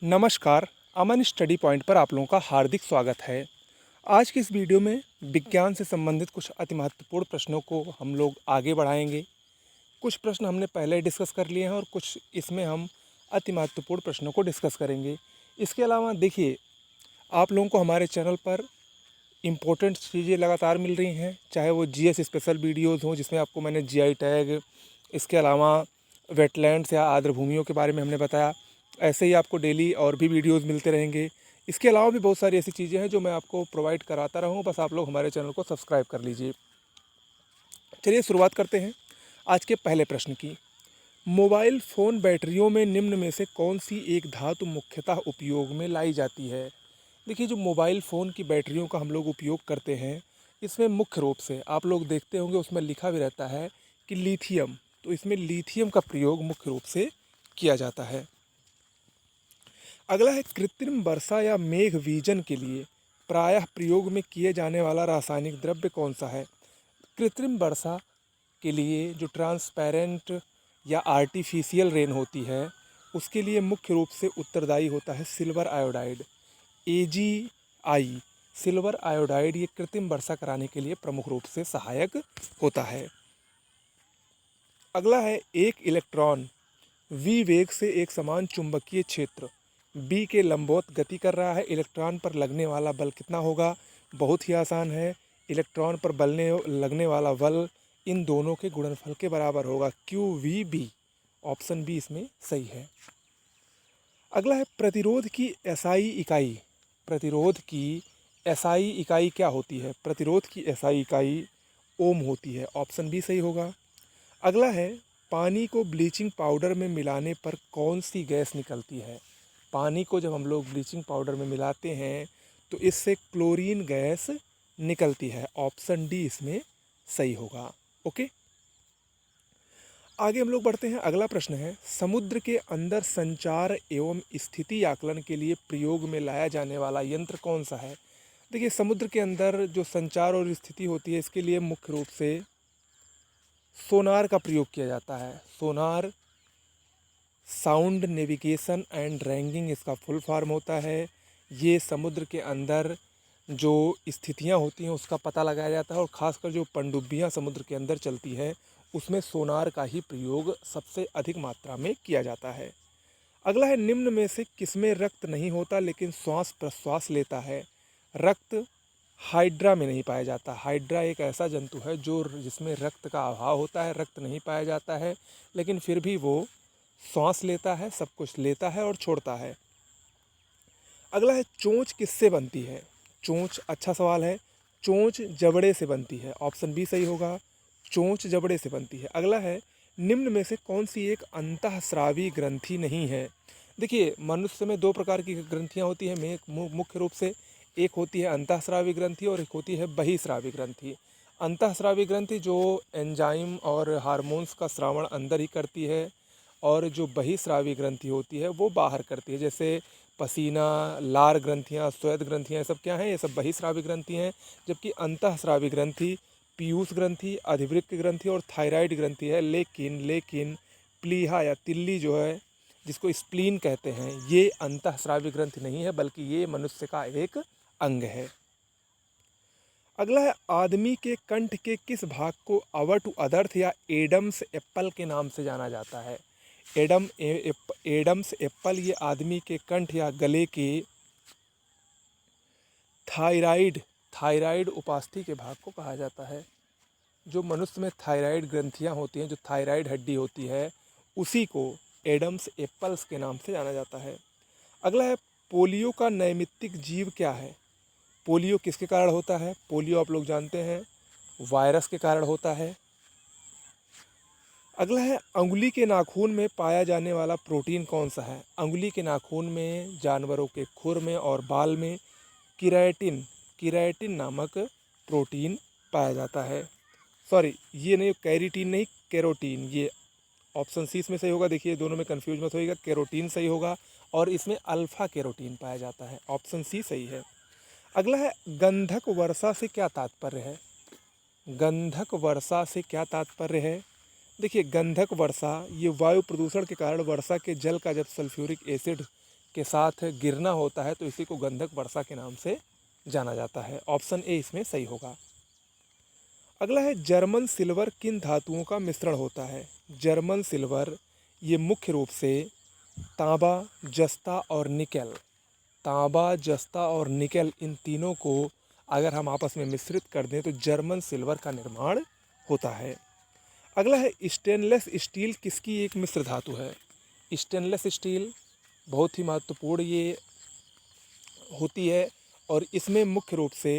नमस्कार। अमन study point पर आप लोगों का हार्दिक स्वागत है। आज की इस वीडियो में विज्ञान से संबंधित कुछ अति महत्वपूर्ण प्रश्नों को हम लोग आगे बढ़ाएंगे। कुछ प्रश्न हमने पहले डिस्कस कर लिए हैं और कुछ इसमें हम अति महत्वपूर्ण प्रश्नों को डिस्कस करेंगे। इसके अलावा देखिए, आप लोगों को हमारे चैनल पर इम्पोर्टेंट चीज़ें लगातार मिल रही हैं, चाहे वो जीएस स्पेशल वीडियोज़ हों जिसमें आपको मैंने जीआई टैग, इसके अलावा वेटलैंड्स या आर्द्र भूमियों के बारे में हमने बताया। ऐसे ही आपको डेली और भी वीडियोज़ मिलते रहेंगे। इसके अलावा भी बहुत सारी ऐसी चीज़ें हैं जो मैं आपको प्रोवाइड कराता रहूँ, बस आप लोग हमारे चैनल को सब्सक्राइब कर लीजिए। चलिए शुरुआत करते हैं आज के पहले प्रश्न की। मोबाइल फ़ोन बैटरियों में निम्न में से कौन सी एक धातु मुख्यतः उपयोग में लाई जाती है? देखिए, जो मोबाइल फ़ोन की बैटरियों का हम लोग उपयोग करते हैं, इसमें मुख्य रूप से आप लोग देखते होंगे उसमें लिखा भी रहता है कि लिथियम। तो इसमें लिथियम का प्रयोग मुख्य रूप से किया जाता है। अगला है, कृत्रिम वर्षा या मेघ वीजन के लिए प्रायः प्रयोग में किए जाने वाला रासायनिक द्रव्य कौन सा है? कृत्रिम वर्षा के लिए जो ट्रांसपेरेंट या आर्टिफिशियल रेन होती है, उसके लिए मुख्य रूप से उत्तरदायी होता है silver iodide, AgI। Silver iodide ये कृत्रिम वर्षा कराने के लिए प्रमुख रूप से सहायक होता है। अगला है, एक इलेक्ट्रॉन v वेग से एक समान चुंबकीय क्षेत्र b के लंबवत गति कर रहा है। इलेक्ट्रॉन पर लगने वाला बल कितना होगा? बहुत ही आसान है। इलेक्ट्रॉन पर लगने वाला बल इन दोनों के गुणनफल के बराबर होगा, QVB। ऑप्शन बी इसमें सही है। अगला है, प्रतिरोध की एसआई इकाई। प्रतिरोध की एसआई इकाई क्या होती है? प्रतिरोध की एसआई इकाई ओम होती है। ऑप्शन बी सही होगा। अगला है, पानी को ब्लीचिंग पाउडर में मिलाने पर कौन सी गैस निकलती है? पानी को जब हम लोग ब्लीचिंग पाउडर में मिलाते हैं तो इससे क्लोरीन गैस निकलती है। ऑप्शन डी इसमें सही होगा। ओके, आगे हम लोग बढ़ते हैं। अगला प्रश्न है, समुद्र के अंदर संचार एवं स्थिति आकलन के लिए प्रयोग में लाया जाने वाला यंत्र कौन सा है? देखिए, समुद्र के अंदर जो संचार और स्थिति होती है, इसके लिए मुख्य रूप से सोनार का प्रयोग किया जाता है। Sonar sound navigation and ragging इसका फुल फॉर्म होता है। ये समुद्र के अंदर जो स्थितियां होती हैं उसका पता लगाया जाता है और ख़ासकर जो पनडुब्बियां समुद्र के अंदर चलती है उसमें सोनार का ही प्रयोग सबसे अधिक मात्रा में किया जाता है। अगला है, निम्न में से किसमें रक्त नहीं होता लेकिन श्वास प्रश्वास लेता है? रक्त हाइड्रा में नहीं पाया जाता। हाइड्रा एक ऐसा जंतु है जो जिसमें रक्त का अभाव होता है, रक्त नहीं पाया जाता है, लेकिन फिर भी वो सांस लेता है, सब कुछ लेता है और छोड़ता है। अगला है, चोंच किससे बनती है? चोंच, अच्छा सवाल है। चोंच जबड़े से बनती है। ऑप्शन बी सही होगा, चोंच जबड़े से बनती है। अगला है, निम्न में से कौन सी एक अंतःस्रावी ग्रंथि नहीं है? देखिए, मनुष्य में दो प्रकार की ग्रंथियां होती हैं मुख्य रूप से। एक होती है अंतःस्रावी ग्रंथि और एक होती है बहिस्रावी ग्रंथि। अंतःस्रावी ग्रंथि जो एंजाइम और हार्मोन्स का स्रावण अंदर ही करती है, और जो बहिस्रावी ग्रंथि होती है वो बाहर करती है। जैसे पसीना, लार ग्रंथियाँ, स्वेद ग्रंथियाँ, ये सब क्या हैं? ये सब बहिस्रावी ग्रंथि हैं। जबकि अंतःस्रावी ग्रंथि पीयूष ग्रंथि, अधिवृक्क ग्रंथि और थायराइड ग्रंथि है। लेकिन प्लीहा या तिल्ली जो है, जिसको स्प्लीन कहते हैं, ये अंतःस्रावी ग्रंथि नहीं है, बल्कि ये मनुष्य का एक अंग है। अगला है, आदमी के कंठ के किस भाग को अवर टू अदर्थ या एडम्स एप्पल के नाम से जाना जाता है? एडम्स एप्पल ये आदमी के कंठ या गले के थायराइड थायराइड उपास्थि के भाग को कहा जाता है। जो मनुष्य में थायराइड ग्रंथियां होती हैं, जो थायराइड हड्डी होती है, उसी को एडम्स एप्पल्स के नाम से जाना जाता है। अगला है, पोलियो का नैमित्तिक जीव क्या है? पोलियो किसके कारण होता है? पोलियो आप लोग जानते हैं वायरस के कारण होता है। अगला है, अंगुली के नाखून में पाया जाने वाला प्रोटीन कौन सा है? अंगुली के नाखून में, जानवरों के खुर में और बाल में किराटिन किराटिन नामक प्रोटीन पाया जाता है। सॉरी, ये नहीं, कैरिटीन नहीं, कैरोटीन। ये ऑप्शन सी इसमें सही होगा। देखिए, दोनों में कंफ्यूज मत होइएगा, कैरोटीन सही होगा और इसमें अल्फा कैरोटीन पाया जाता है। ऑप्शन सी सही है। अगला है, गंधक वर्षा से क्या तात्पर्य है? गंधक वर्षा से क्या तात्पर्य है? देखिए, गंधक वर्षा ये वायु प्रदूषण के कारण वर्षा के जल का जब सल्फ्यूरिक एसिड के साथ गिरना होता है तो इसी को गंधक वर्षा के नाम से जाना जाता है। ऑप्शन ए इसमें सही होगा। अगला है जर्मन सिल्वर किन धातुओं का मिश्रण होता है। जर्मन सिल्वर ये मुख्य रूप से तांबा, जस्ता और निकेल, तांबा, जस्ता और निकेल, इन तीनों को अगर हम आपस में मिश्रित कर दें तो जर्मन सिल्वर का निर्माण होता है। अगला है स्टेनलेस स्टील किसकी एक मिश्र धातु है। स्टेनलेस स्टील बहुत ही महत्वपूर्ण ये होती है और इसमें मुख्य रूप से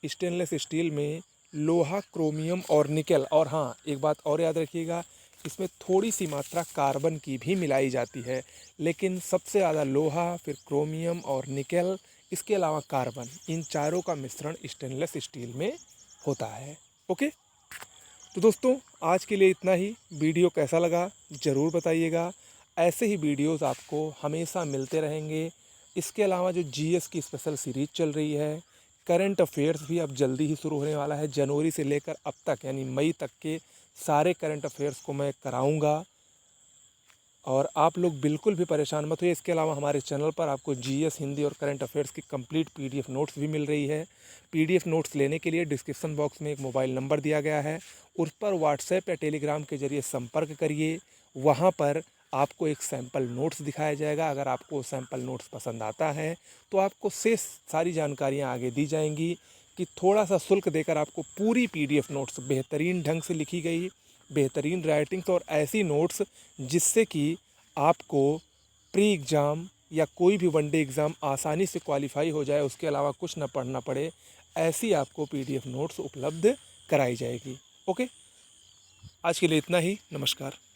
स्टेनलेस स्टील में लोहा, क्रोमियम और निकेल, और हाँ एक बात और याद रखिएगा, इसमें थोड़ी सी मात्रा कार्बन की भी मिलाई जाती है, लेकिन सबसे ज़्यादा लोहा, फिर क्रोमियम और निकेल, इसके अलावा कार्बन, इन चारों का मिश्रण स्टेनलेस स्टील में होता है। ओके, तो दोस्तों आज के लिए इतना ही। वीडियो कैसा लगा ज़रूर बताइएगा। ऐसे ही वीडियोस आपको हमेशा मिलते रहेंगे। इसके अलावा जो जीएस की स्पेशल सीरीज चल रही है, करंट अफेयर्स भी अब जल्दी ही शुरू होने वाला है। जनवरी से लेकर अब तक यानी मई तक के सारे करंट अफेयर्स को मैं कराऊंगा और आप लोग बिल्कुल भी परेशान मत होइए। इसके अलावा हमारे चैनल पर आपको जीएस, हिंदी और करंट अफेयर्स की कंप्लीट पीडीएफ नोट्स भी मिल रही है। पीडीएफ नोट्स लेने के लिए डिस्क्रिप्शन बॉक्स में एक मोबाइल नंबर दिया गया है, उस पर व्हाट्सएप या टेलीग्राम के जरिए संपर्क करिए। वहाँ पर आपको एक सैम्पल नोट्स दिखाया जाएगा। अगर आपको सैम्पल नोट्स पसंद आता है तो आपको शेष सारी जानकारियाँ आगे दी जाएंगी कि थोड़ा सा शुल्क देकर आपको पूरी पीडीएफ नोट्स बेहतरीन ढंग से लिखी गई, बेहतरीन राइटिंग्स और ऐसी नोट्स जिससे कि आपको प्री एग्ज़ाम या कोई भी वनडे एग्ज़ाम आसानी से क्वालिफाई हो जाए, उसके अलावा कुछ ना पढ़ना पड़े, ऐसी आपको पीडीएफ नोट्स उपलब्ध कराई जाएगी। ओके, आज के लिए इतना ही। नमस्कार।